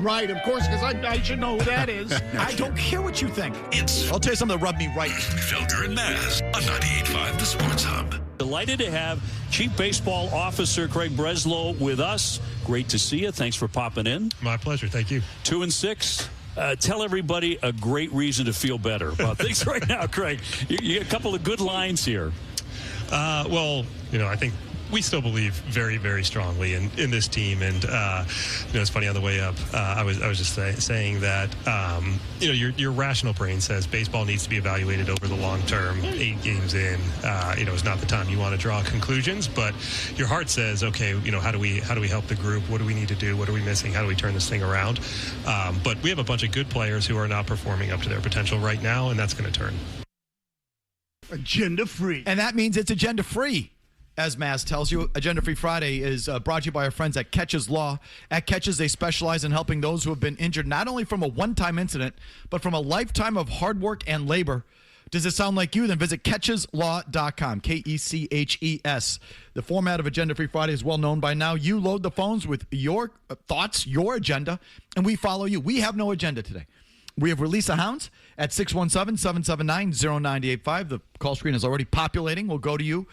Right, of course, because I should know who that is. I don't care what you think. I'll tell you something that rubbed me right. Felger and Mazz on 98.5 The Sports Hub. Delighted to have Chief Baseball Officer Craig Breslow with us. Great to see you. Thanks for popping in. My pleasure. Thank you. 2-6. Tell everybody a great reason to feel better about things right now, Craig. You got a couple of good lines here. Well, I think we still believe very, very strongly in this team. And, it's funny, on the way up, I was just saying that, your rational brain says baseball needs to be evaluated over the long term. 8 games in, is not the time you want to draw conclusions. But your heart says, okay, how do we help the group? What do we need to do? What are we missing? How do we turn this thing around? But we have a bunch of good players who are not performing up to their potential right now, and that's going to turn. Agenda free. And that means it's agenda free. As Mazz tells you, Agenda Free Friday is brought to you by our friends at Catches Law. At Catches, they specialize in helping those who have been injured not only from a one-time incident, but from a lifetime of hard work and labor. Does it sound like you? Then visit catcheslaw.com, K-E-C-H-E-S. The format of Agenda Free Friday is well known by now. You load the phones with your thoughts, your agenda, and we follow you. We have no agenda today. We have released the hounds at 617-779-0985. The call screen is already populating. We'll go to you.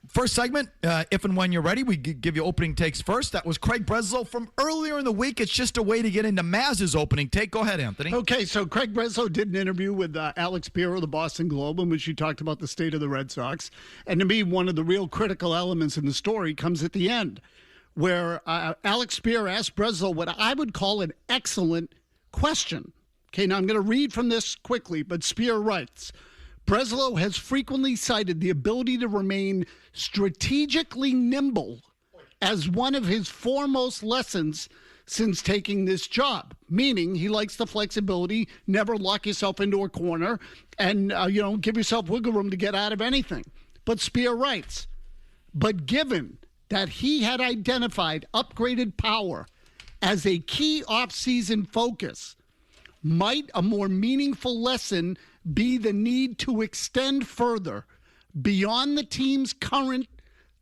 First segment, if and when you're ready, we give you opening takes first. That was Craig Breslow from earlier in the week. It's just a way to get into Mazz's opening take. Go ahead, Anthony. Okay, so Craig Breslow did an interview with Alex Pierre of the Boston Globe in which he talked about the state of the Red Sox. And to me, one of the real critical elements in the story comes at the end, where Alex Pierre asked Breslow what I would call an excellent question. Okay, now I'm going to read from this quickly, but Spear writes, Breslow has frequently cited the ability to remain strategically nimble as one of his foremost lessons since taking this job, meaning he likes the flexibility, never lock yourself into a corner, and give yourself wiggle room to get out of anything. But Spear writes, but given that he had identified upgraded power as a key off-season focus, might a more meaningful lesson be the need to extend further beyond the team's beyond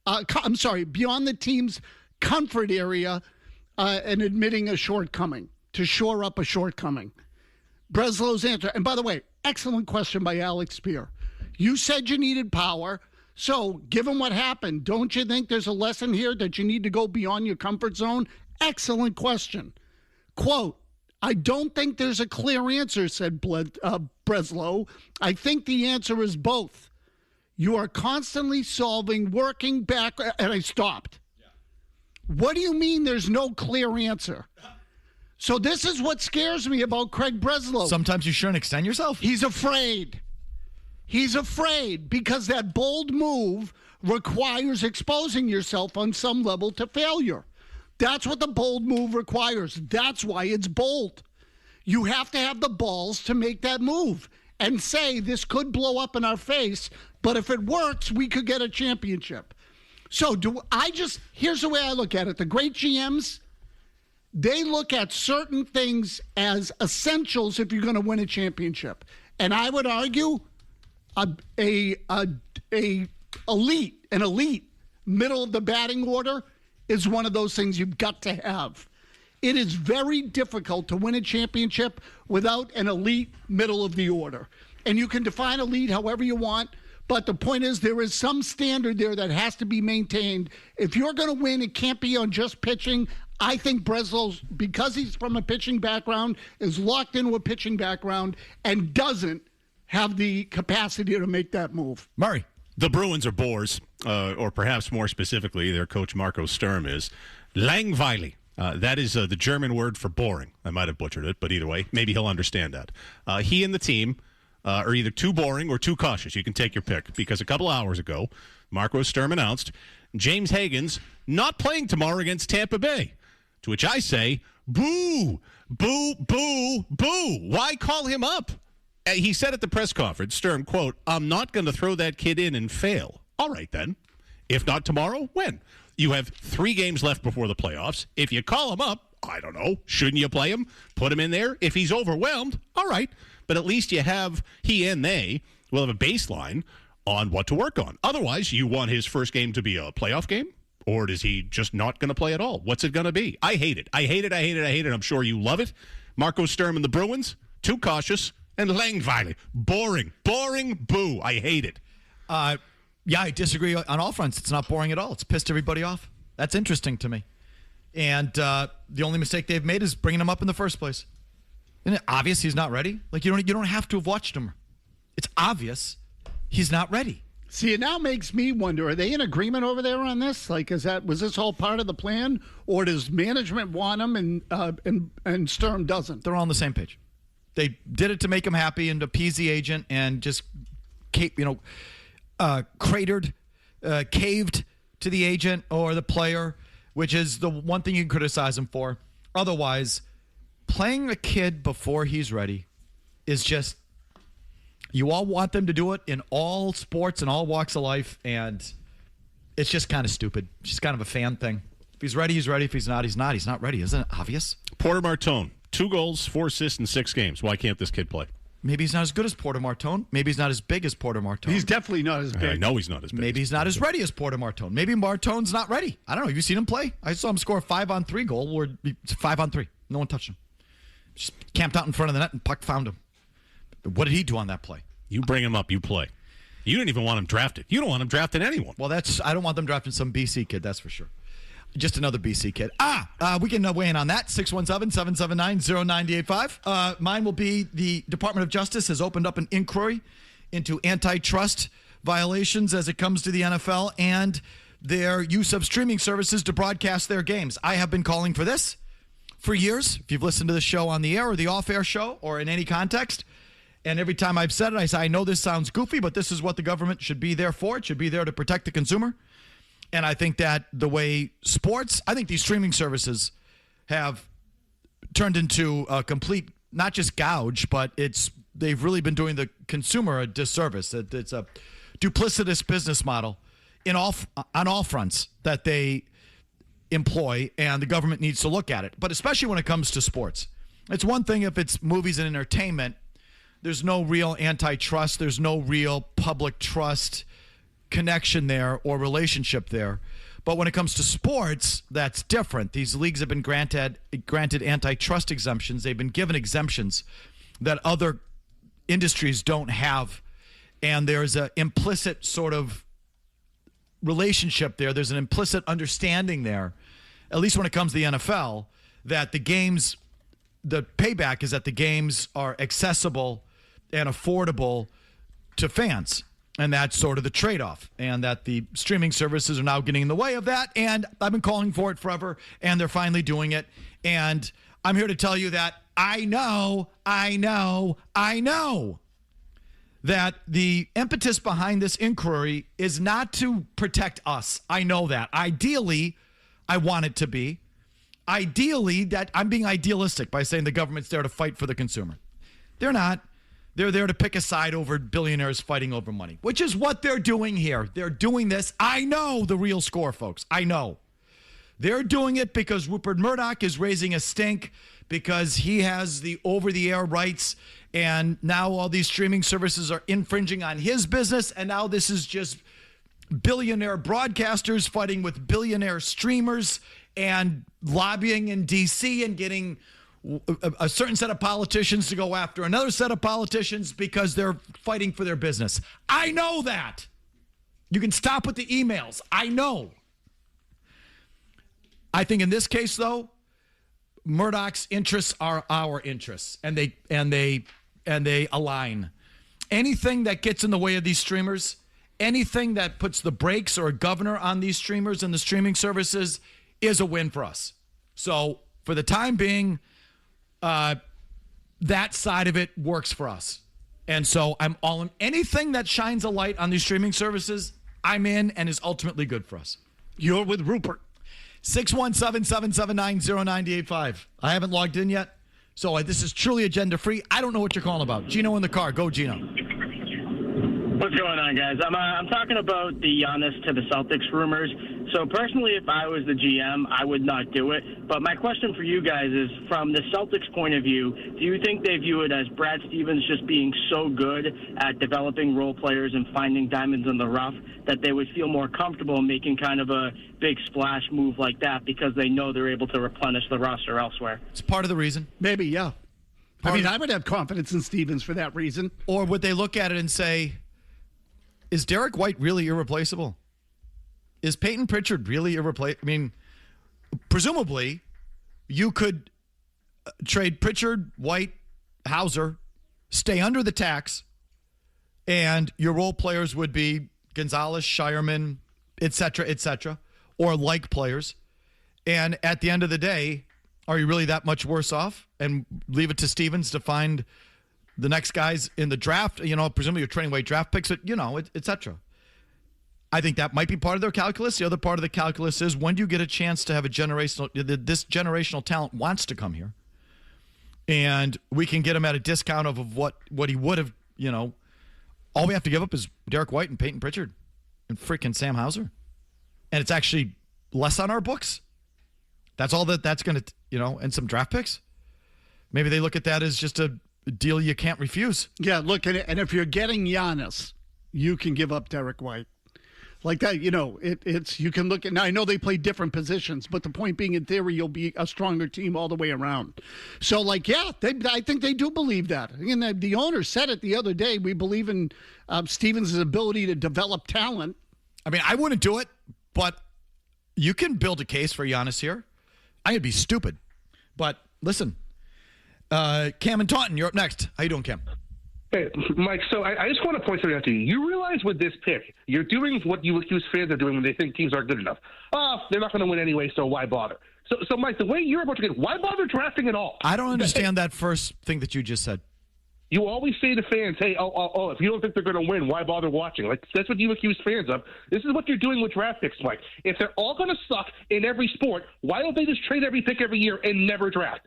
the team's comfort area and admitting a shortcoming, to shore up a shortcoming. Breslow's answer, and by the way, excellent question by Alex Spear. You said you needed power, so given what happened, don't you think there's a lesson here that you need to go beyond your comfort zone? Excellent question. Quote, I don't think there's a clear answer, said Breslow. I think the answer is both. You are constantly solving, working back, and I stopped. Yeah. What do you mean there's no clear answer? So this is what scares me about Craig Breslow. Sometimes you shouldn't extend yourself. He's afraid. He's afraid because that bold move requires exposing yourself on some level to failure. That's what the bold move requires. That's why it's bold. You have to have the balls to make that move and say this could blow up in our face, but if it works, we could get a championship. So here's the way I look at it. The great GMs, they look at certain things as essentials if you're going to win a championship. And I would argue an elite middle of the batting order is one of those things you've got to have. It is very difficult to win a championship without an elite middle of the order. And you can define elite however you want, but the point is there is some standard there that has to be maintained. If you're going to win, it can't be on just pitching. I think Breslow's, because he's from a pitching background, is locked into a pitching background and doesn't have the capacity to make that move. Murray. The Bruins are bores, or perhaps more specifically, their coach Marco Sturm is langweilig. That is the German word for boring. I might have butchered it, but either way, maybe he'll understand that. He and the team are either too boring or too cautious. You can take your pick, because a couple hours ago, Marco Sturm announced James Hagens not playing tomorrow against Tampa Bay, to which I say, boo, boo, boo, boo. Why call him up? He said at the press conference, Sturm, quote, I'm not going to throw that kid in and fail. All right, then. If not tomorrow, when? You have 3 games left before the playoffs. If you call him up, I don't know, shouldn't you play him? Put him in there? If he's overwhelmed, all right. But at least he and they will have a baseline on what to work on. Otherwise, you want his first game to be a playoff game Or is he just not going to play at all? What's it going to be? I hate it. I hate it. I'm sure you love it. Marco Sturm and the Bruins, too cautious. And Langweilig, boring, boo. I hate it. Yeah, I disagree on all fronts. It's not boring at all. It's pissed everybody off. That's interesting to me. And the only mistake they've made is bringing him up in the first place. Isn't it obvious he's not ready? Like, you don't have to have watched him. It's obvious he's not ready. See, it now makes me wonder, are they in agreement over there on this? Like, was this all part of the plan? Or does management want him and Sturm doesn't? They're all on the same page. They did it to make him happy and appease the agent and just, caved to the agent or the player, which is the one thing you can criticize him for. Otherwise, playing a kid before he's ready is just, you all want them to do it in all sports and all walks of life, and it's just kind of stupid. It's just kind of a fan thing. If he's ready, he's ready. If he's not, he's not. He's not ready. Isn't it obvious? Porter Martone, 2 goals, 4 assists in 6 games. Why can't this kid play? Maybe he's not as good as Porter Martone. Maybe he's not as big as Porter Martone. He's definitely not as big. I know he's not as big. Maybe he's not as ready as Porter Martone. Maybe Martone's not ready. I don't know. Have you seen him play? I saw him score a 5-on-3 goal where it's 5-on-3. No one touched him. Just camped out in front of the net and puck found him. What did he do on that play? You bring him up, you play. You didn't even want him drafted. You don't want him drafting anyone. Well, I don't want them drafting some BC kid, that's for sure. Just another BC kid. We can weigh in on that. 617-779-0985. Mine will be the Department of Justice has opened up an inquiry into antitrust violations as it comes to the NFL and their use of streaming services to broadcast their games. I have been calling for this for years. If you've listened to the show on the air or the off-air show or in any context, and every time I've said it, I say, I know this sounds goofy, but this is what the government should be there for. It should be there to protect the consumer. And I think that the way I think these streaming services have turned into a complete, not just gouge, but they've really been doing the consumer a disservice. It's a duplicitous business model on all fronts that they employ, and the government needs to look at it. But especially when it comes to sports. It's one thing if it's movies and entertainment. There's no real antitrust. There's no real public trust connection there or relationship there. But when it comes to sports, that's different. These leagues have been granted antitrust exemptions. They've been given exemptions that other industries don't have. And there's an implicit sort of relationship there. There's an implicit understanding there, at least when it comes to the NFL, that the payback is that the games are accessible and affordable to fans. And that's sort of the trade-off. And that the streaming services are now getting in the way of that. And I've been calling for it forever. And they're finally doing it. And I'm here to tell you that I know that the impetus behind this inquiry is not to protect us. I know that. Ideally, I want it to be. Ideally, that I'm being idealistic by saying the government's there to fight for the consumer. They're not. They're there to pick a side over billionaires fighting over money, which is what they're doing here. They're doing this. I know the real score, folks. I know. They're doing it because Rupert Murdoch is raising a stink because he has the over-the-air rights, and now all these streaming services are infringing on his business, and now this is just billionaire broadcasters fighting with billionaire streamers and lobbying in D.C. and getting a certain set of politicians to go after another set of politicians because they're fighting for their business. I know that. You can stop with the emails. I know. I think in this case, though, Murdoch's interests are our interests, and they align. Anything that gets in the way of these streamers, anything that puts the brakes or a governor on these streamers and the streaming services is a win for us. So for the time being, that side of it works for us. And so I'm all in. Anything that shines a light on these streaming services, I'm in and is ultimately good for us. You're with Rupert. 617-779-0985. I haven't logged in yet, so this is truly agenda-free. I don't know what you're calling about. Gino in the car. Go, Gino. What's going on, guys? I'm talking about the Giannis to the Celtics rumors. So personally, if I was the GM, I would not do it. But my question for you guys is, from the Celtics' point of view, do you think they view it as Brad Stevens just being so good at developing role players and finding diamonds in the rough that they would feel more comfortable making kind of a big splash move like that because they know they're able to replenish the roster elsewhere? It's part of the reason. Maybe, yeah. I would have confidence in Stevens for that reason. Or would they look at it and say, is Derek White really irreplaceable? Is Peyton Pritchard really irreplaceable? I mean, presumably, you could trade Pritchard, White, Hauser, stay under the tax, and your role players would be Gonzalez, Shireman, et cetera, or like players. And at the end of the day, are you really that much worse off? And leave it to Stevens to find the next guys in the draft. Presumably you're trading away draft picks, et cetera. I think that might be part of their calculus. The other part of the calculus is, when do you get a chance to have this generational talent wants to come here, and we can get him at a discount of what he would have. All we have to give up is Derek White and Peyton Pritchard and freaking Sam Hauser, and it's actually less on our books. That's all that's going to, and some draft picks. Maybe they look at that as just a deal you can't refuse. Yeah, look, and if you're getting Giannis, you can give up Derek White. Like that, it's you can look at. Now, I know they play different positions, but the point being, in theory, you'll be a stronger team all the way around. So, I think they do believe that. And the owner said it the other day. We believe in Stevens' ability to develop talent. I mean, I wouldn't do it, but you can build a case for Giannis here. I would be stupid. But listen, Cam and Taunton, you're up next. How you doing, Cam? Hey, Mike, so I just want to point something out to you. You realize with this pick, you're doing what USC fans are doing when they think teams aren't good enough. They're not going to win anyway, so why bother? So, Mike, the way you're about to get, why bother drafting at all? I don't understand that first thing that you just said. You always say to fans, hey, if you don't think they're going to win, why bother watching? That's what you accuse fans of. This is what you're doing with draft picks, Mike. If they're all going to suck in every sport, why don't they just trade every pick every year and never draft?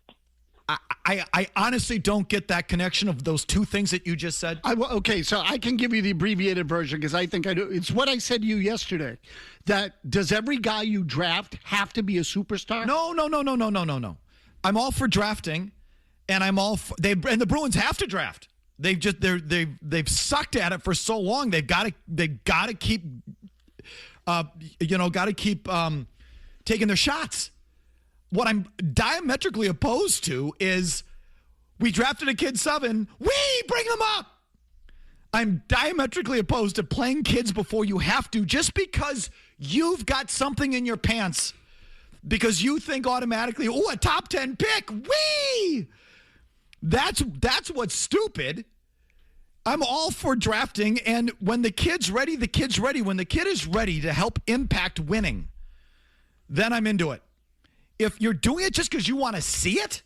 I honestly don't get that connection of those two things that you just said. Okay, so I can give you the abbreviated version because I think I do. It's what I said to you yesterday. That does every guy you draft have to be a superstar? No. I'm all for drafting, and I'm all for, and the Bruins have to draft. They've sucked at it for so long. They've got to keep taking their shots. What I'm diametrically opposed to is, we drafted a kid 7, we bring them up. I'm diametrically opposed to playing kids before you have to, just because you've got something in your pants, because you think automatically, a top 10 pick, that's what's stupid. I'm all for drafting, and when the kid's ready, the kid's ready. When the kid is ready to help impact winning, then I'm into it. If you're doing it just because you want to see it,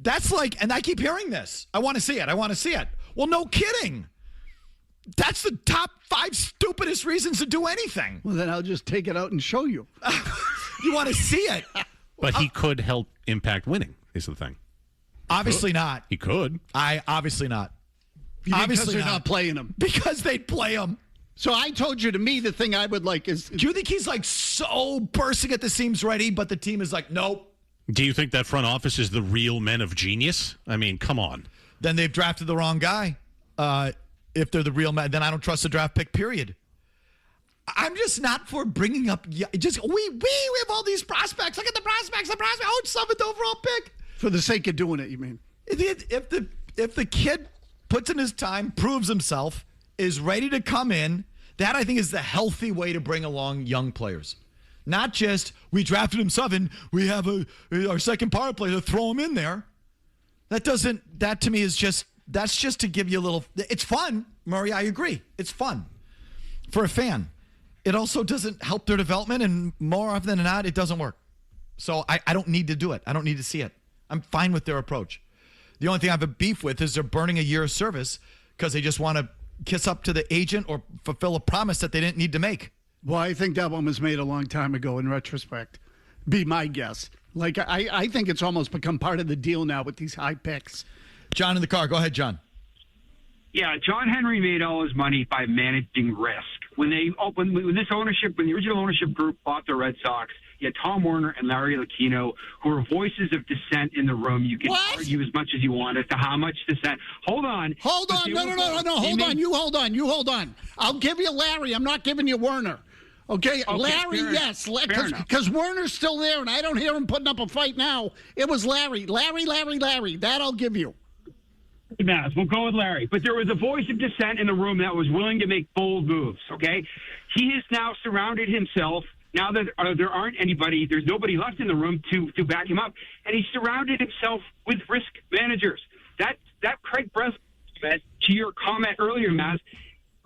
that's and I keep hearing this. I want to see it. Well, no kidding. That's the top 5 stupidest reasons to do anything. Well, then I'll just take it out and show you. You want to see it. But he could help impact winning, is the thing. Obviously not. He could. Obviously not. Because they're not playing him. Because they'd play him. So I told you, to me, the thing I would like is... Do you think he's so bursting at the seams ready, but the team is like, nope? Do you think that front office is the real men of genius? I mean, come on. Then they've drafted the wrong guy. If they're the real men, then I don't trust the draft pick, period. I'm just not for bringing up... we have all these prospects. Look at the prospects. Oh, it's 7th overall pick. For the sake of doing it, you mean? If the kid puts in his time, proves himself, is ready to come in, that I think is the healthy way to bring along young players. Not just, we drafted him 7, we have our second power player, throw him in there. That to me is that's just to give you a little, it's fun, Murray, I agree. It's fun for a fan. It also doesn't help their development, and more often than not, it doesn't work. So I don't need to do it. I don't need to see it. I'm fine with their approach. The only thing I have a beef with is they're burning a year of service because they just want to kiss up to the agent or fulfill a promise that they didn't need to make. Well, I think that one was made a long time ago in retrospect. Be my guess. I think it's almost become part of the deal now with these high picks. John in the car. Go ahead, John. Yeah, John Henry made all his money by managing risk. when the original ownership group bought the Red Sox, you had Tom Werner and Larry Lucchino, who were voices of dissent in the room. You can argue as much as you want as to how much dissent. Hold on. No. Hold on. You hold on. I'll give you Larry. I'm not giving you Werner. Okay, Larry, yes, because Werner's still there, and I don't hear him putting up a fight now. It was Larry. That I'll give you. Mazz, we'll go with Larry. But there was a voice of dissent in the room that was willing to make bold moves, okay? He has now surrounded himself. Now that there's nobody left in the room to back him up, and he surrounded himself with risk managers. That Craig Breslow, to your comment earlier, Mazz,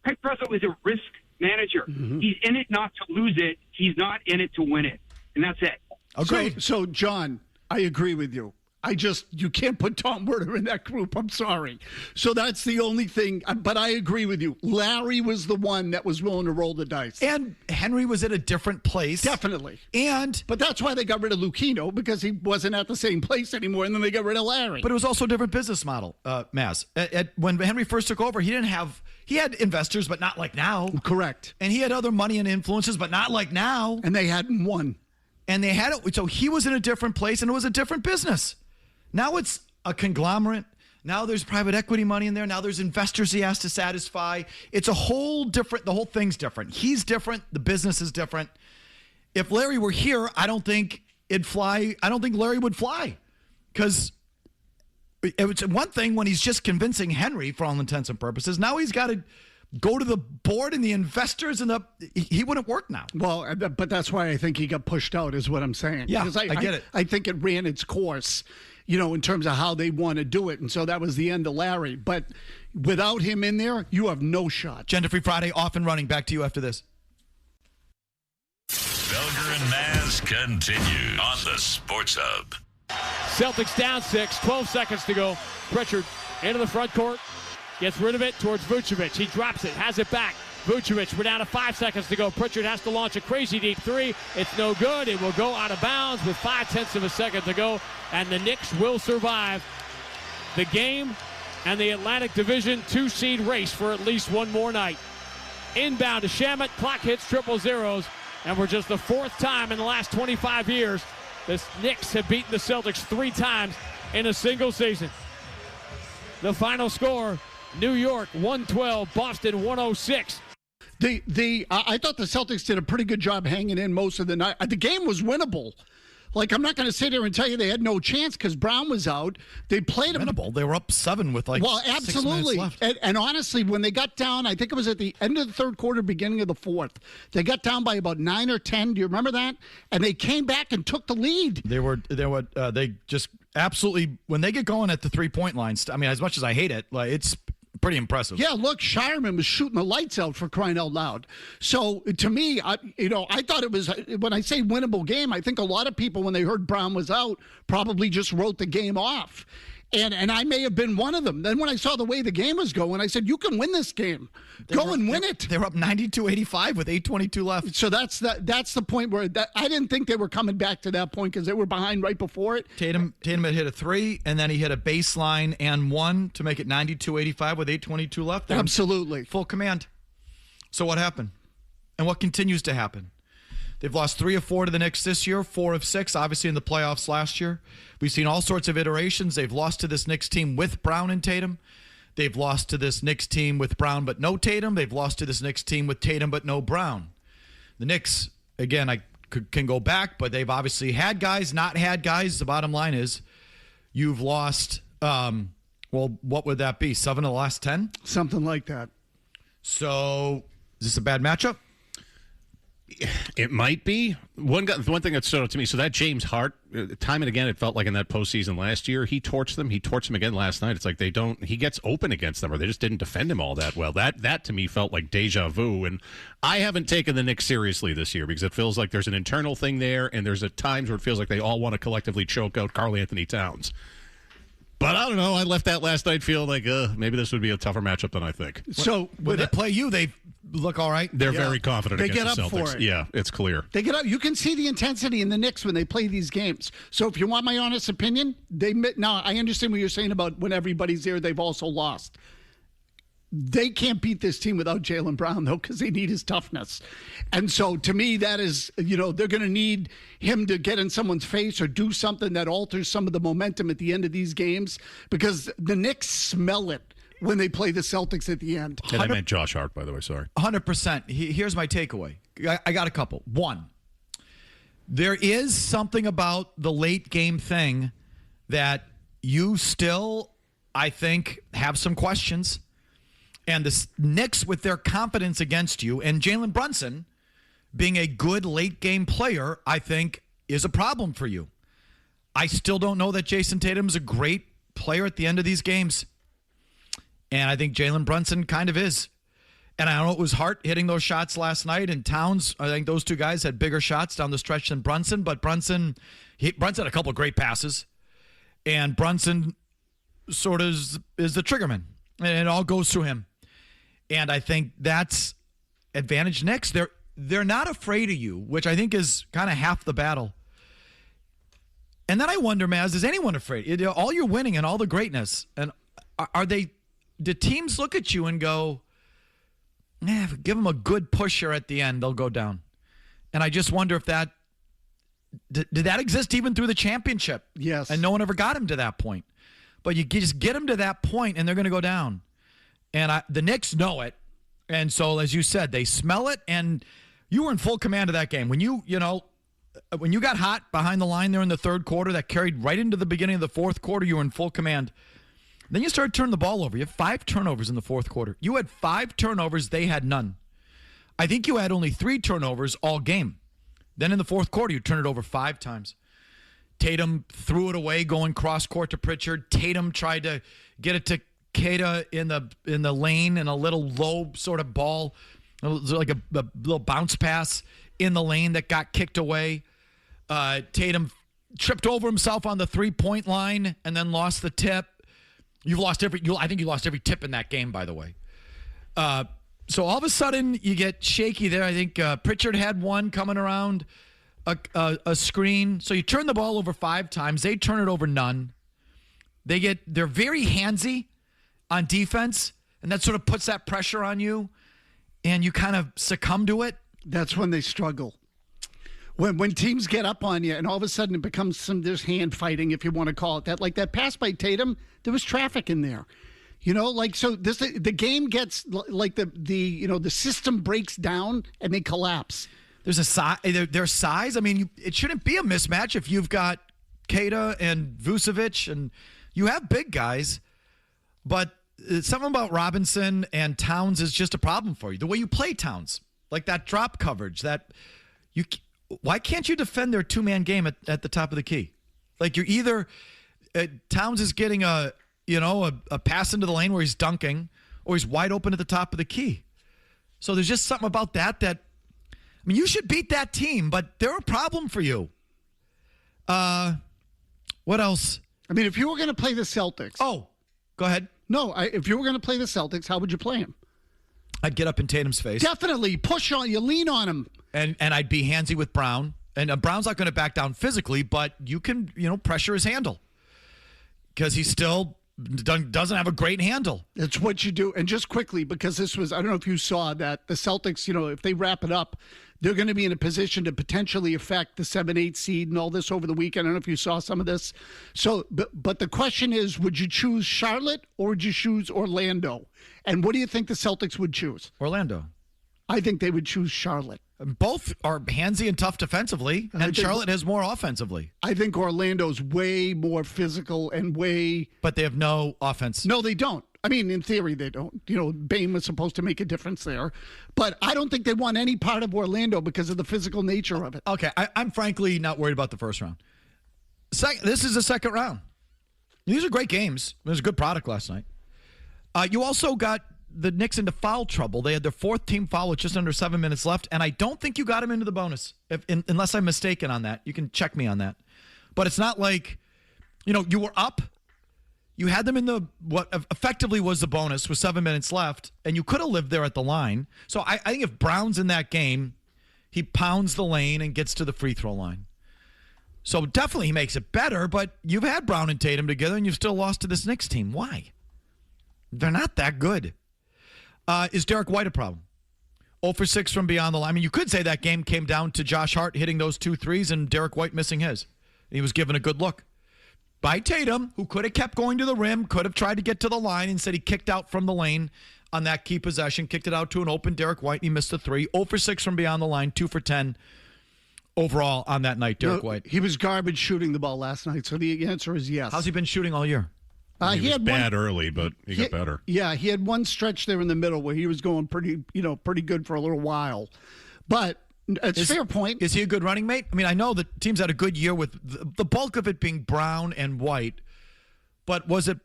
Craig Breslow is a risk manager. Mm-hmm. He's in it not to lose it. He's not in it to win it. And that's it. Agreed. So, John, I agree with you. You can't put Tom Werner in that group. I'm sorry. So that's the only thing. But I agree with you. Larry was the one that was willing to roll the dice. And Henry was at a different place. Definitely. But that's why they got rid of Lucchino, because he wasn't at the same place anymore, and then they got rid of Larry. But it was also a different business model, Mazz. When Henry first took over, he had investors, but not like now. Correct. And he had other money and influences, but not like now. And they hadn't won. And they had it. So he was in a different place, and it was a different business. Now it's a conglomerate. Now there's private equity money in there. Now there's investors he has to satisfy. It's a whole different, the whole thing's different. He's different. The business is different. If Larry were here, I don't think it'd fly. I don't think Larry would fly. Because it's one thing when he's just convincing Henry for all intents and purposes. Now he's got to go to the board and the investors, and he wouldn't work now. Well, but that's why I think he got pushed out, is what I'm saying. Yeah, I get it. I think it ran its course, in terms of how they want to do it. And so that was the end of Larry. But without him in there, you have no shot. Gender Free Friday, off and running. Back to you after this. Felger and Mazz continue on the Sports Hub. Celtics down 6, 12 seconds to go. Pritchard into the front court. Gets rid of it towards Vucevic. He drops it, has it back. Vucevic, we're down to 5 seconds to go. Pritchard has to launch a crazy deep three. It's no good. It will go out of bounds with 0.5 of a second to go. And the Knicks will survive the game and the Atlantic Division 2-seed race for at least one more night. Inbound to Shamet. Clock hits triple zeros. And we're just the fourth time in the last 25 years the Knicks have beaten the Celtics 3 times in a single season. The final score, New York 112, Boston 106. I thought the Celtics did a pretty good job hanging in most of the night. The game was winnable. Like, I'm not going to sit here and tell you they had no chance because Brown was out. They played them. Winnable. They were up 7 with 6 absolutely. minutes left. And honestly, when they got down, I think it was at the end of the third quarter, beginning of the fourth. They got down by about 9 or 10. Do you remember that? And they came back and took the lead. They just absolutely, when they get going at the 3-point line, I mean, as much as I hate it, it's pretty impressive. Yeah, look, Shireman was shooting the lights out, for crying out loud. So to me, I thought it was, when I say winnable game, I think a lot of people, when they heard Brown was out, probably just wrote the game off. And I may have been one of them. Then when I saw the way the game was going, I said, you can win this game. Go and win it. They were up 92-85 with 8:22 left. So that's the point where I didn't think they were coming back to that point because they were behind right before it. Tatum had hit a 3, and then he hit a baseline and 1 to make it 92-85 with 8:22 left. Absolutely. Full command. So what happened? And what continues to happen? They've lost 3 of 4 to the Knicks this year, 4 of 6, obviously, in the playoffs last year. We've seen all sorts of iterations. They've lost to this Knicks team with Brown and Tatum. They've lost to this Knicks team with Brown but no Tatum. They've lost to this Knicks team with Tatum but no Brown. The Knicks, again, I can go back, but they've obviously had guys, not had guys. The bottom line is you've lost, what would that be, 7 of the last 10? Something like that. So is this a bad matchup? It might be. One thing that stood out to me, so that James Hart, time and again, it felt like in that postseason last year, he torched them. He torched them again last night. It's like he gets open against them, or they just didn't defend him all that well. That to me felt like deja vu, and I haven't taken the Knicks seriously this year because it feels like there's an internal thing there, and there's at times where it feels like they all want to collectively choke out Karl Anthony Towns. But I don't know. I left that last night feeling like maybe this would be a tougher matchup than I think. So when they play you, they look all right. They're very confident they against get the up Celtics. for it. Yeah, it's clear. They get up. You can see the intensity in the Knicks when they play these games. So if you want my honest opinion, now I understand what you're saying about when everybody's there, they've also lost. They can't beat this team without Jaylen Brown, though, because they need his toughness. And so, to me, that is, they're going to need him to get in someone's face or do something that alters some of the momentum at the end of these games, because the Knicks smell it when they play the Celtics at the end. And I meant Josh Hart, by the way. Sorry. 100%. Here's my takeaway. I got a couple. One, there is something about the late game thing that you still, I think, have some questions. And the Knicks, with their confidence against you, and Jalen Brunson being a good late-game player, I think, is a problem for you. I still don't know that Jason Tatum's a great player at the end of these games. And I think Jalen Brunson kind of is. And I know it was Hart hitting those shots last night, and Towns, I think those two guys had bigger shots down the stretch than Brunson. But Brunson had a couple of great passes. And Brunson sort of is the triggerman. And it all goes through him. And I think that's advantage Knicks. They're not afraid of you, which I think is kind of half the battle. And then I wonder, Mazz, is anyone afraid? All your winning and all the greatness, and do teams look at you and go, if we give them a good pusher at the end, they'll go down? And I just wonder if did that exist even through the championship? Yes. And no one ever got him to that point. But you just get them to that point, and they're going to go down. And the Knicks know it. And so, as you said, they smell it, and you were in full command of that game. When you got hot behind the line there in the third quarter, that carried right into the beginning of the fourth quarter, you were in full command. Then you started turning the ball over. You had 5 turnovers in the fourth quarter. You had 5 turnovers. They had none. I think you had only 3 turnovers all game. Then in the fourth quarter, you turned it over 5 times. Tatum threw it away going cross-court to Pritchard. Tatum tried to get it to Keita in the lane in a little low sort of ball, like a little bounce pass in the lane that got kicked away. Tatum tripped over himself on the 3-point line and then lost the tip. I think you lost every tip in that game, by the way. So all of a sudden you get shaky there. I think Pritchard had one coming around a screen. So you turn the ball over 5 times. They turn it over none. They're very handsy on defense, and that sort of puts that pressure on you, and you kind of succumb to it. That's when they struggle. When teams get up on you, and all of a sudden it becomes there's hand fighting, if you want to call it that. Like that pass by Tatum, there was traffic in there. The game gets like the system breaks down and they collapse. There's their size. I mean, it shouldn't be a mismatch if you've got Keita and Vucevic, and you have big guys. But something about Robinson and Towns is just a problem for you. The way you play Towns, like that drop coverage, why can't you defend their 2-man game at the top of the key? Like you're either Towns is getting a pass into the lane where he's dunking, or he's wide open at the top of the key. So there's just something about that. I mean, you should beat that team, but they're a problem for you. What else? I mean, if you were going to play the Celtics. Oh, go ahead. No, if you were going to play the Celtics, how would you play him? I'd get up in Tatum's face. Definitely. Push on you, lean on him. And I'd be handsy with Brown. And Brown's not going to back down physically, but you can, pressure his handle. Because he still doesn't have a great handle. That's what you do. And just quickly, because I don't know if you saw that the Celtics, if they wrap it up, they're going to be in a position to potentially affect the 7-8 seed and all this over the weekend. I don't know if you saw some of this. So, but the question is, would you choose Charlotte or would you choose Orlando? And what do you think the Celtics would choose? Orlando. I think they would choose Charlotte. Both are handsy and tough defensively, and Charlotte has more offensively. I think Orlando's way more physical and But they have no offense. No, they don't. I mean, in theory, they don't. Bane was supposed to make a difference there. But I don't think they want any part of Orlando because of the physical nature of it. Okay, I'm frankly not worried about the first round. This is the second round. These are great games. It was a good product last night. You also got the Knicks into foul trouble. They had their 4th team foul with just under 7 minutes left, and I don't think you got them into the bonus, unless I'm mistaken on that. You can check me on that. But it's not like, you were up. You had them in what effectively was the bonus with 7 minutes left, and you could have lived there at the line. So I think if Brown's in that game, he pounds the lane and gets to the free throw line. So definitely he makes it better, but you've had Brown and Tatum together, and you've still lost to this Knicks team. Why? They're not that good. Is Derek White a problem? 0 for 6 from beyond the line. I mean, you could say that game came down to Josh Hart hitting those 2 threes and Derek White missing his. He was given a good look by Tatum, who could have kept going to the rim, could have tried to get to the line. Instead, he kicked out from the lane on that key possession, kicked it out to an open Derek White, and he missed the 3. 0 for 6 from beyond the line, 2 for 10 overall on that night, Derek White. He was garbage shooting the ball last night, so the answer is yes. How's he been shooting all year? He was bad early, but he got better. Yeah, he had one stretch there in the middle where he was going pretty good for a little while. But it's a fair point. Is he a good running mate? I mean, I know the teams had a good year with the bulk of it being Brown and White, but was it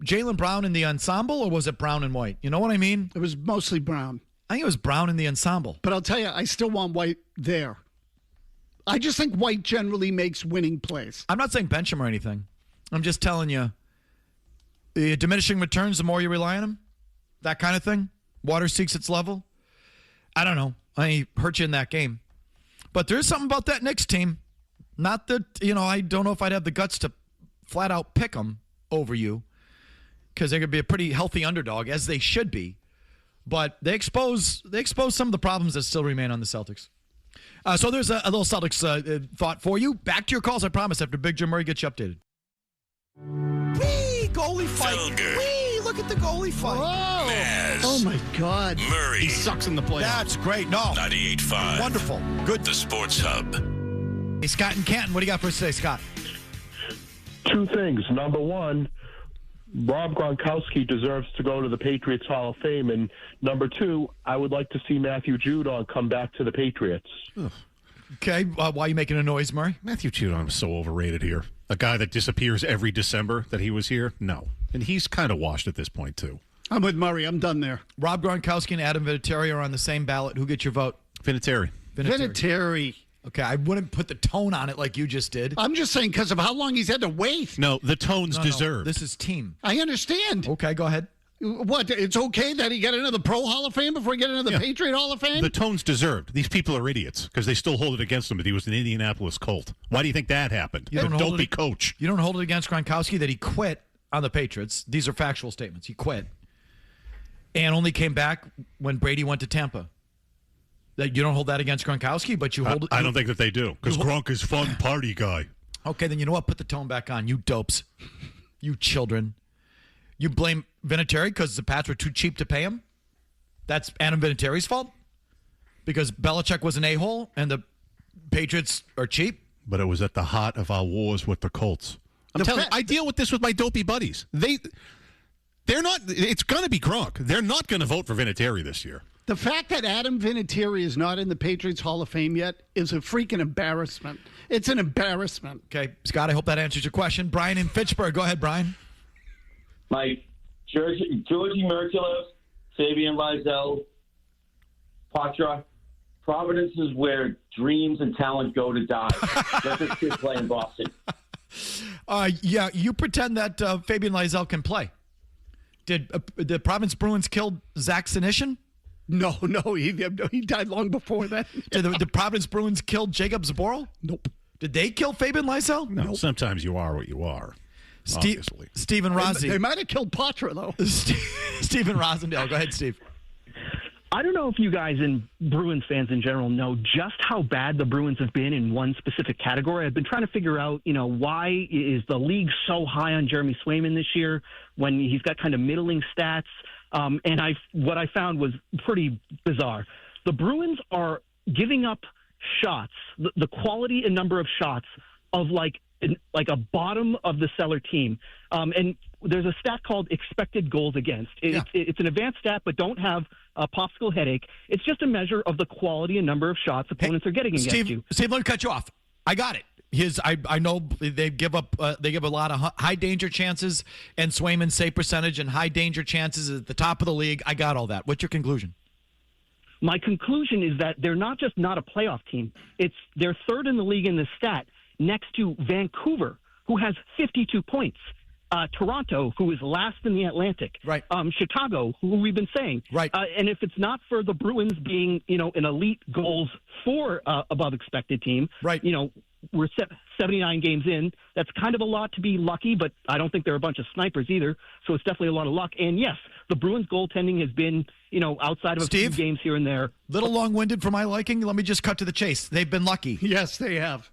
Jaylen Brown in the ensemble or was it Brown and White? You know what I mean? It was mostly Brown. I think it was Brown in the ensemble. But I'll tell you, I still want White there. I just think White generally makes winning plays. I'm not saying bench him or anything. I'm just telling you, the diminishing returns the more you rely on him, that kind of thing. Water seeks its level. I don't know. I hurt you in that game. But there's something about that Knicks team. Not that, I don't know if I'd have the guts to flat out pick them over you because they could be a pretty healthy underdog, as they should be. But they expose some of the problems that still remain on the Celtics. So there's a little Celtics thought for you. Back to your calls, I promise, after Big Jim Murray gets you updated. Whee! Goalie fight. Felger. Whee! Look at the goalie fight. Whoa. Mazz. Oh, my God. Murray. He sucks in the playoffs. That's great. No. 98.5. Wonderful. Good. The Sports Hub. Hey, Scott and Canton, what do you got for us today, Scott? 2 things. Number one, Rob Gronkowski deserves to go to the Patriots Hall of Fame. And number 2, I would like to see Matthew Judon come back to the Patriots. Okay, why are you making a noise, Murray? Matthew Judon was so overrated here. A guy that disappears every December that he was here? No. And he's kind of washed at this point, too. I'm with Murray. I'm done there. Rob Gronkowski and Adam Vinatieri are on the same ballot. Who gets your vote? Vinatieri. Vinatieri. Okay, I wouldn't put the tone on it like you just did. I'm just saying because of how long he's had to wait. No, the tone's deserved. This is team. I understand. Okay, go ahead. What? It's okay that he got into the Pro Hall of Fame before he got into the Patriot Hall of Fame? The tone's deserved. These people are idiots because they still hold it against him that he was an Indianapolis Colt. Why do you think that happened? You don't The hold dopey it- coach. You don't hold it against Gronkowski that he quit on the Patriots. These are factual statements. He quit and only came back when Brady went to Tampa. That you don't hold that against Gronkowski, but you hold it. I don't think that they do because Gronk is fun party guy. Okay, then you know what? Put the tone back on, you dopes. You children. You blame Vinatieri because the Pats were too cheap to pay him? That's Adam Vinatieri's fault? Because Belichick was an a-hole and the Patriots are cheap? But it was at the heart of our wars with the Colts. I'm telling you, I deal with this with my dopey buddies. They're not. It's going to be Gronk. They're not going to vote for Vinatieri this year. The fact that Adam Vinatieri is not in the Patriots Hall of Fame yet is a freaking embarrassment. It's an embarrassment. Okay, Scott, I hope that answers your question. Brian in Fitchburg. Go ahead, Brian. Mike, Georgie Merkulos, Fabian Lysell, Patra. Providence is where dreams and talent go to die. Let this kid play in Boston. Yeah, you pretend that Fabian Lysell can play. Did the Providence Bruins kill Zach Senyshyn? No, he died long before that. Did the Providence Bruins kill Jacob Zboril? Nope. Did they kill Fabian Lysell? No, nope. Sometimes you are what you are. Obviously. Stephen Rossi. They might have killed Patra, though. Stephen Rosendale. Go ahead, Steve. I don't know if you guys and Bruins fans in general know just how bad the Bruins have been in one specific category. I've been trying to figure out, why is the league so high on Jeremy Swayman this year when he's got kind of middling stats? And what I found was pretty bizarre. The Bruins are giving up shots, the quality and number of shots of like a bottom of the cellar team. And there's a stat called expected goals against. It's an advanced stat, but don't have a popsicle headache. It's just a measure of the quality and number of shots opponents are getting against you. Steve, let me cut you off. I got it. I know they give up. They give a lot of high danger chances, and Swayman's save percentage and high danger chances is at the top of the league. I got all that. What's your conclusion? My conclusion is that they're not just not a playoff team. They're third in the league in the stat, next to Vancouver, who has 52 points. Toronto, who is last in the Atlantic. Right. Chicago, who we've been saying. Right. And if it's not for the Bruins being, an elite goals for above expected team, right. we're 79 games in. That's kind of a lot to be lucky, but I don't think they're a bunch of snipers either. So it's definitely a lot of luck. And yes, the Bruins goaltending has been, outside of a few games here and there. Little long-winded for my liking. Let me just cut to the chase. They've been lucky. Yes, they have.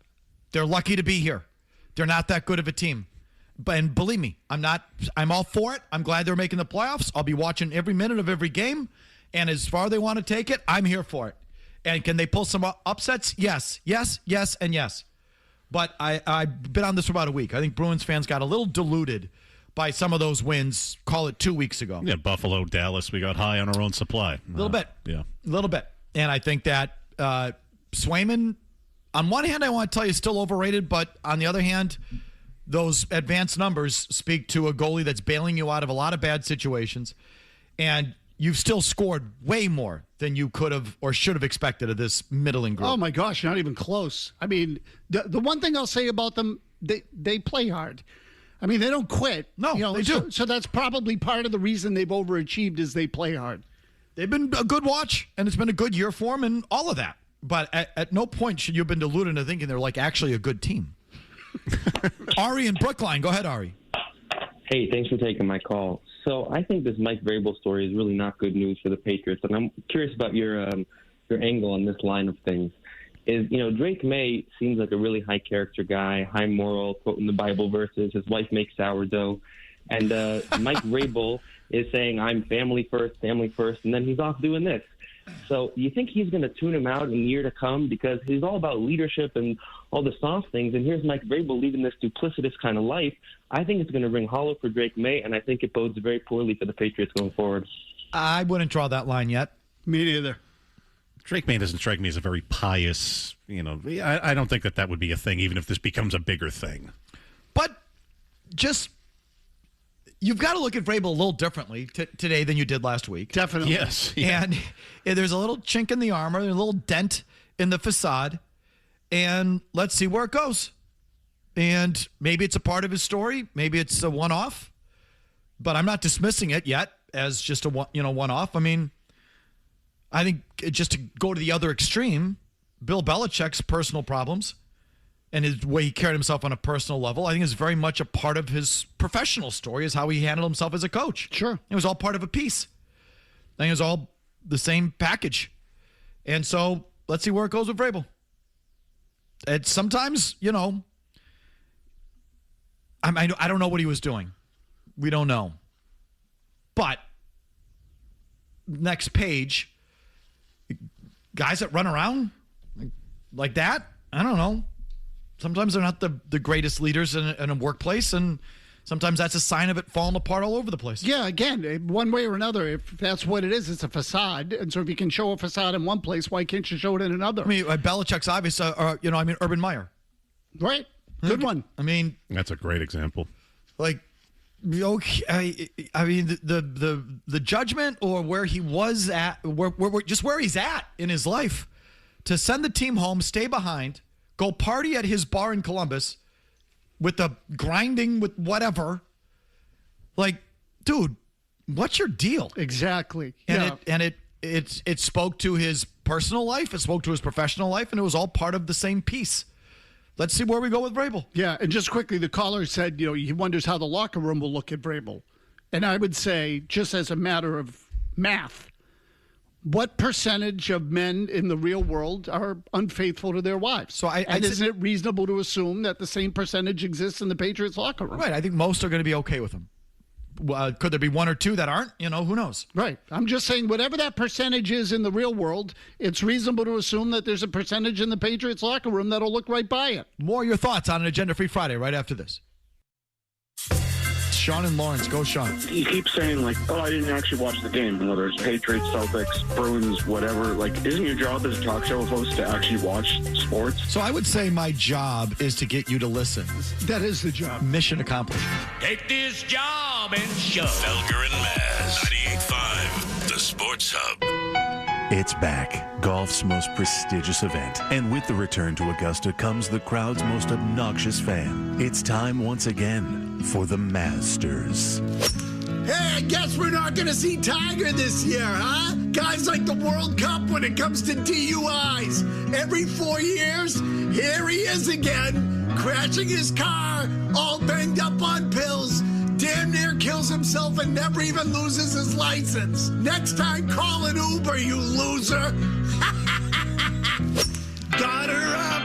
They're lucky to be here. They're not that good of a team. And believe me, I'm all for it. I'm glad they're making the playoffs. I'll be watching every minute of every game. And as far as they want to take it, I'm here for it. And can they pull some upsets? Yes, yes, yes, and yes. But I've been on this for about a week. I think Bruins fans got a little deluded by some of those wins, call it 2 weeks ago. Yeah, Buffalo, Dallas, we got high on our own supply. A little bit. Yeah. A little bit. And I think that Swayman, on one hand, I want to tell you, still overrated. But on the other hand, those advanced numbers speak to a goalie that's bailing you out of a lot of bad situations. And you've still scored way more than you could have or should have expected of this middling group. Oh, my gosh, not even close. I mean, the one thing I'll say about them, they play hard. I mean, they don't quit. No, they do. So that's probably part of the reason they've overachieved is they play hard. They've been a good watch, and it's been a good year for them and all of that. But at no point should you have been deluded into thinking they're like actually a good team. Ari in Brookline. Go ahead, Ari. Hey, thanks for taking my call. So I think this Mike Vrabel story is really not good news for the Patriots, and I'm curious about your angle on this line of things. Drake May seems like a really high character guy, high moral, quoting the Bible verses. His wife makes sourdough, and Mike Vrabel is saying, "I'm family first," and then he's off doing this. So do you think he's going to tune him out in the year to come because he's all about leadership and all the soft things, and here's Mike Vrabel leading this duplicitous kind of life? I think it's going to ring hollow for Drake May, and I think it bodes very poorly for the Patriots going forward. I wouldn't draw that line yet. Me neither. Drake May doesn't strike me as a very pious, I don't think that would be a thing, even if this becomes a bigger thing. But just, you've got to look at Vrabel a little differently today than you did last week. Definitely. Yes. Yeah. And there's a little chink in the armor, a little dent in the facade, and let's see where it goes. And maybe it's a part of his story. Maybe it's a one-off. But I'm not dismissing it yet as just a one-off. I mean, I think just to go to the other extreme, Bill Belichick's personal problems and his way he carried himself on a personal level, I think is very much a part of his professional story, is how he handled himself as a coach. Sure. It was all part of a piece. I think it was all the same package. And so let's see where it goes with Vrabel. It's sometimes, I don't know what he was doing. We don't know. But next page, guys that run around like that, I don't know. Sometimes they're not the greatest leaders in a workplace, and sometimes that's a sign of it falling apart all over the place. Yeah, again, one way or another, if that's what it is, it's a facade. And so if you can show a facade in one place, why can't you show it in another? I mean, Belichick's obvious, Urban Meyer. Right. Good one. I mean, that's a great example. Like, okay, I mean, the judgment or where he was at, just where he's at in his life, to send the team home, stay behind, go party at his bar in Columbus with the grinding with whatever. Like, dude, what's your deal? Exactly. And it spoke to his personal life, it spoke to his professional life, and it was all part of the same piece. Let's see where we go with Vrabel. Yeah, and just quickly, the caller said, he wonders how the locker room will look at Vrabel. And I would say, just as a matter of math, what percentage of men in the real world are unfaithful to their wives? So isn't it reasonable to assume that the same percentage exists in the Patriots locker room? Right, I think most are going to be okay with him. Could there be one or two that aren't? Who knows? Right. I'm just saying whatever that percentage is in the real world, it's reasonable to assume that there's a percentage in the Patriots locker room that'll look right by it. More of your thoughts on an Agenda-Free Friday right after this. Sean and Lawrence. Go, Sean. You keep saying, I didn't actually watch the game, whether it's Patriots, Celtics, Bruins, whatever. Isn't your job as a talk show host to actually watch sports? So I would say my job is to get you to listen. That is the job. Mission accomplished. Take this job and shove. Felger and Mazz. 98.5, the Sports Hub. It's back, golf's most prestigious event. And with the return to Augusta comes the crowd's most obnoxious fan. It's time once again for the Mazzsters. Hey, I guess we're not going to see Tiger this year, huh? Guys like the World Cup when it comes to DUIs. Every 4 years, Here he is again, crashing his car, all banged up on pills. Damn near kills himself and never even loses his license. Next time, call an Uber, you loser. Got her up.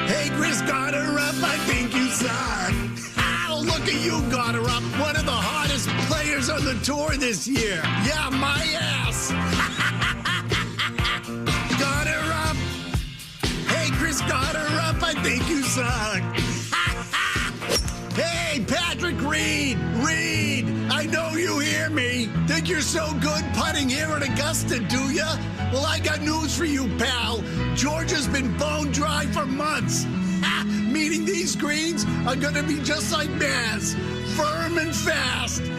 Hey, Chris, got her up. I think you suck. Oh, look at you, got her up. One of the hottest players on the tour this year. Yeah, my ass. Got her up. Hey, Chris, got her up. I think you suck. Hey, Patrick Reed. Reed, I know you hear me. Think you're so good putting here at Augusta, do ya? Well, I got news for you, pal. Georgia's been bone dry for months. Meaning these greens are going to be just like Mazz, firm and fast. It's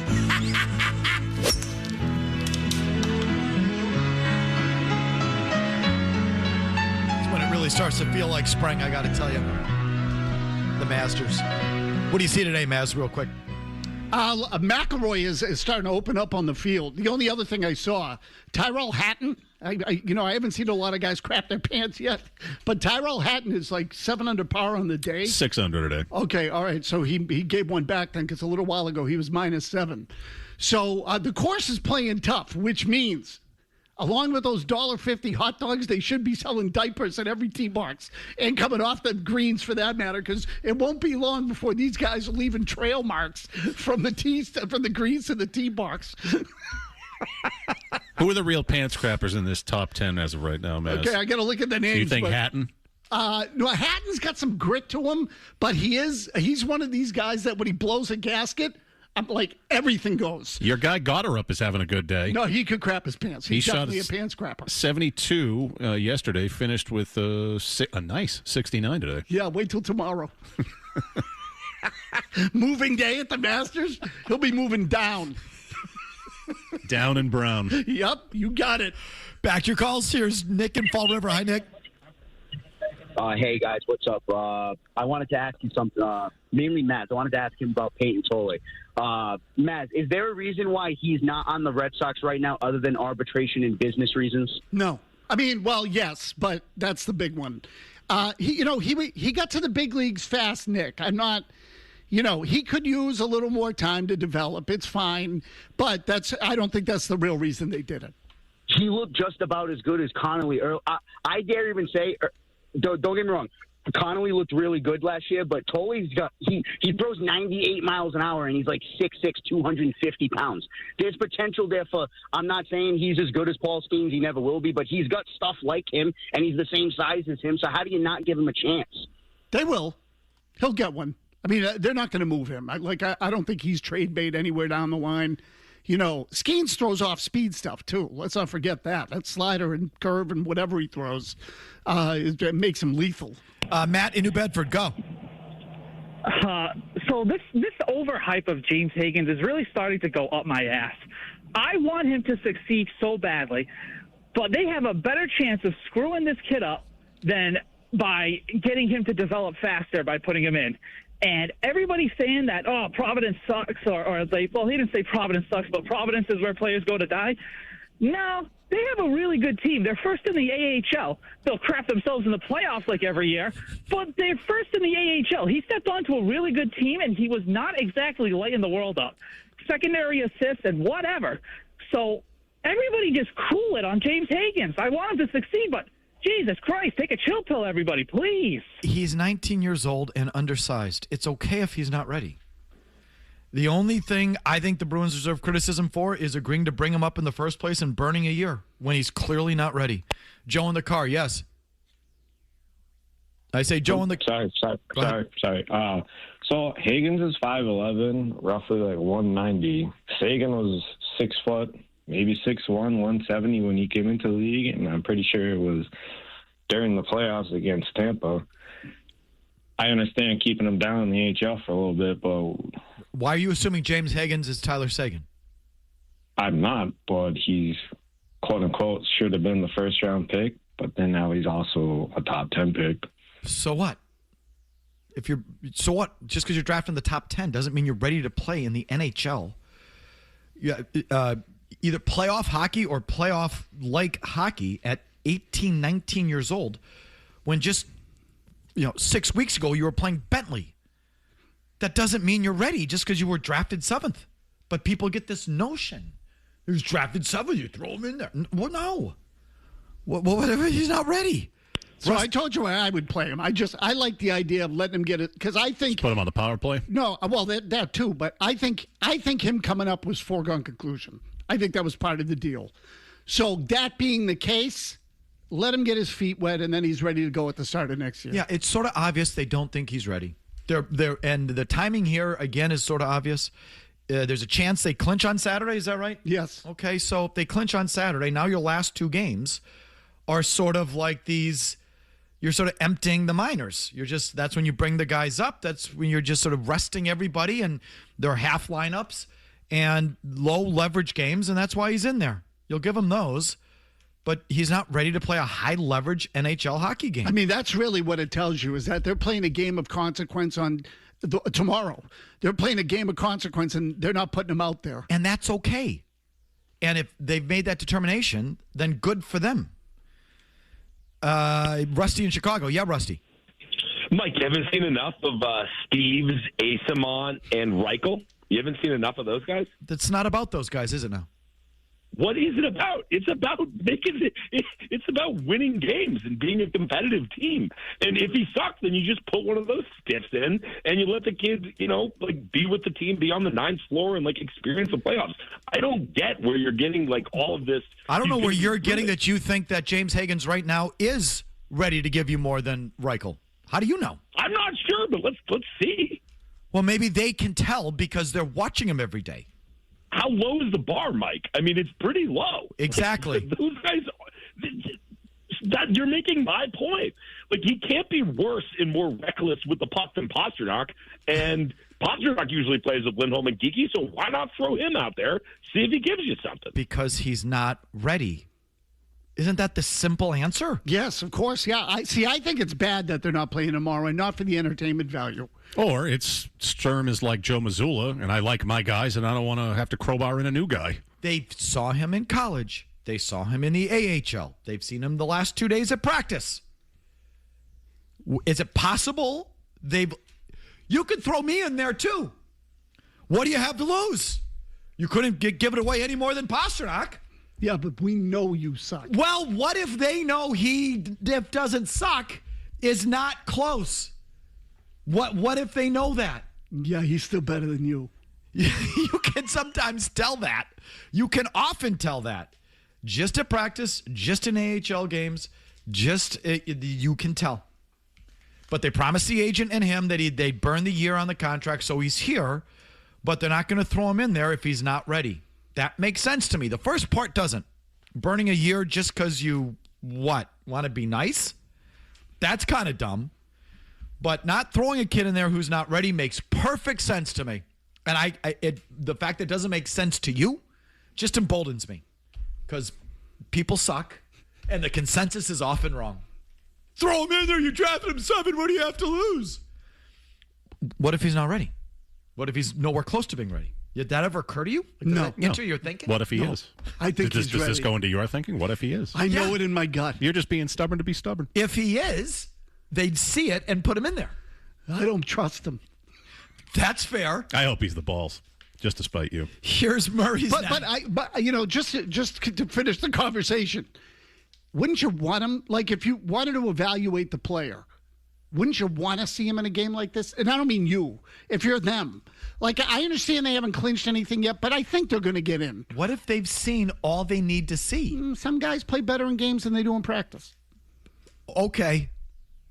when it really starts to feel like spring, I got to tell you. The Mazzsters. What do you see today, Mazz, real quick? McElroy is starting to open up on the field. The only other thing I saw, Tyrell Hatton. I haven't seen a lot of guys crap their pants yet, but Tyrell Hatton is like 7 under par on the day. 6 under today. Okay, all right. So he gave one back then because a little while ago he was -7. So the course is playing tough, which means, along with those $1.50 hot dogs, they should be selling diapers at every tee box and coming off the greens for that matter, because it won't be long before these guys are leaving trail marks from the tees, from the greens to the tee box. Who are the real pants crappers in this top 10 as of right now, Mazz? Okay, I got to look at the names. Do you think Hatton? No, Hatton's got some grit to him, but he's one of these guys that when he blows a gasket, I'm like, everything goes. Your guy Gotterup is having a good day. No, he could crap his pants. He's He definitely a shot pants crapper. 72 yesterday, finished with a nice 69 today. Yeah, wait till tomorrow. Moving day at the Masters, he'll be moving down. Down and brown. Yep, you got it. Back to your calls. Here's Nick in Fall River. Hi, Nick. Hey, guys, what's up? I wanted to ask you something, mainly Mazz. I wanted to ask him about Peyton Tolle. Mazz, is there a reason why he's not on the Red Sox right now other than arbitration and business reasons? No. I mean, well, yes, but that's the big one. He got to the big leagues fast, Nick. I'm not... he could use a little more time to develop. It's fine, but I don't think that's the real reason they did it. He looked just about as good as Connolly. I dare even say, don't get me wrong, Connolly looked really good last year, but Tolle's he throws 98 miles an hour, and he's like 6'6", 250 pounds. There's potential there for, I'm not saying he's as good as Paul Skeens, he never will be, but he's got stuff like him, and he's the same size as him, so how do you not give him a chance? They will. He'll get one. I mean, they're not going to move him. I don't think he's trade bait anywhere down the line. Skeens throws off speed stuff, too. Let's not forget that. That slider and curve and whatever he throws it makes him lethal. Matt in New Bedford, go. So this overhype of James Hagens is really starting to go up my ass. I want him to succeed so badly, but they have a better chance of screwing this kid up than by getting him to develop faster by putting him in. And everybody's saying that, Providence sucks, he didn't say Providence sucks, but Providence is where players go to die. No, they have a really good team. They're first in the AHL. They'll crap themselves in the playoffs like every year, but they're first in the AHL. He stepped onto a really good team, and he was not exactly lighting the world up. Secondary assists and whatever. So everybody just cool it on James Hagens. I want him to succeed, but Jesus Christ, take a chill pill, everybody, please. He's 19 years old and undersized. It's okay if he's not ready. The only thing I think the Bruins deserve criticism for is agreeing to bring him up in the first place and burning a year when he's clearly not ready. Joe in the car, yes. I say Joe in the car. Sorry. So Hagens is 5'11", roughly like 190. Sagan was 6 foot, maybe 6'1", 170 when he came into the league, and I'm pretty sure it was during the playoffs against Tampa. I understand keeping him down in the AHL for a little bit, but... Why are you assuming James Hagens is Tyler Sagan? I'm not, but he's, quote-unquote, should have been the first-round pick, but then now he's also a top 10 pick. So what? So what? Just because you're drafting the top 10 doesn't mean you're ready to play in the NHL. Yeah, either playoff hockey or playoff-like hockey at 18, 19 years old, when just 6 weeks ago you were playing Bentley. That doesn't mean you're ready just because you were drafted 7th. But people get this notion. He's drafted 7th, you throw him in there. Well, no. Whatever, he's not ready. So I told you why I would play him. I like the idea of letting him get it because I think Just put him on the power play. No, well that too, but I think him coming up was foregone conclusion. I think that was part of the deal. So that being the case, let him get his feet wet, and then he's ready to go at the start of next year. Yeah, it's sort of obvious they don't think he's ready. And the timing here again is sort of obvious. There's a chance they clinch on Saturday. Is that right? Yes. Okay, so if they clinch on Saturday, now your last 2 games are sort of like these. You're sort of emptying the minors. That's when you bring the guys up. That's when you're just sort of resting everybody, and they're half lineups and low leverage games, and that's why he's in there. You'll give him those, but he's not ready to play a high leverage NHL hockey game. I mean, that's really what it tells you is that they're playing a game of consequence on tomorrow. They're playing a game of consequence, and they're not putting him out there. And that's okay. And if they've made that determination, then good for them. Rusty in Chicago. Yeah, Rusty. Mike, you haven't seen enough of Steves, Asamon, and Reichel? You haven't seen enough of those guys? That's not about those guys, is it now? What is it about? It's about it's about winning games and being a competitive team. And if he sucks, then you just put one of those stiffs in and you let the kids, be with the team, be on the 9th floor and experience the playoffs. I don't get where you're getting all of this. I don't know where you're getting that you think that James Hagens right now is ready to give you more than Reichel. How do you know? I'm not sure, but let's see. Well, maybe they can tell because they're watching him every day. How low is the bar, Mike? I mean, it's pretty low. Exactly. Those guys, you're making my point. He can't be worse and more reckless with the puck than Pasternak. And Pasternak usually plays with Lindholm and Geeky, so why not throw him out there, see if he gives you something? Because he's not ready. Isn't that the simple answer? Yes, of course. Yeah. I think it's bad that they're not playing tomorrow and not for the entertainment value. Or it's Sturm is like Joe Mazzulla, and I like my guys, and I don't want to have to crowbar in a new guy. They saw him in college. They saw him in the AHL. They've seen him the last 2 days at practice. Is it possible you could throw me in there too? What do you have to lose? You couldn't give it away any more than Pasternak. Yeah, but we know you suck. Well, what if they know he doesn't suck, is not close? What if they know that? Yeah, he's still better than you. You can sometimes tell that. You can often tell that. Just at practice, just in AHL games, you can tell. But they promised the agent and him that they'd burn the year on the contract, so he's here, but they're not going to throw him in there if he's not ready. That makes sense to me. The first part doesn't. Burning a year just because you, want to be nice? That's kind of dumb. But not throwing a kid in there who's not ready makes perfect sense to me. And the fact that it doesn't make sense to you just emboldens me. Because people suck, and the consensus is often wrong. Throw him in there. You drafted him 7. What do you have to lose? What if he's not ready? What if he's nowhere close to being ready? Did that ever occur to you? Does that enter your thinking? What if he is? I think does this go into your thinking? What if he is? I know it in my gut. You're just being stubborn to be stubborn. If he is, they'd see it and put him in there. I don't trust him. That's fair. I hope he's the balls, just to spite you. Here's Murray's. But just to finish the conversation, wouldn't you want him? If you wanted to evaluate the player, wouldn't you want to see him in a game like this? And I don't mean you. If you're them. I understand they haven't clinched anything yet, but I think they're going to get in. What if they've seen all they need to see? Some guys play better in games than they do in practice. Okay.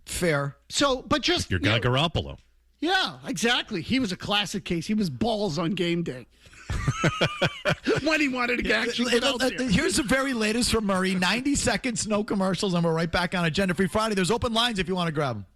Fair. So, but just... Your guy Garoppolo. Yeah, exactly. He was a classic case. He was balls on game day. When he wanted to actually get out there. Here's the very latest from Murray. 90 seconds, no commercials, and we're right back on Agenda Free Friday. There's open lines if you want to grab them.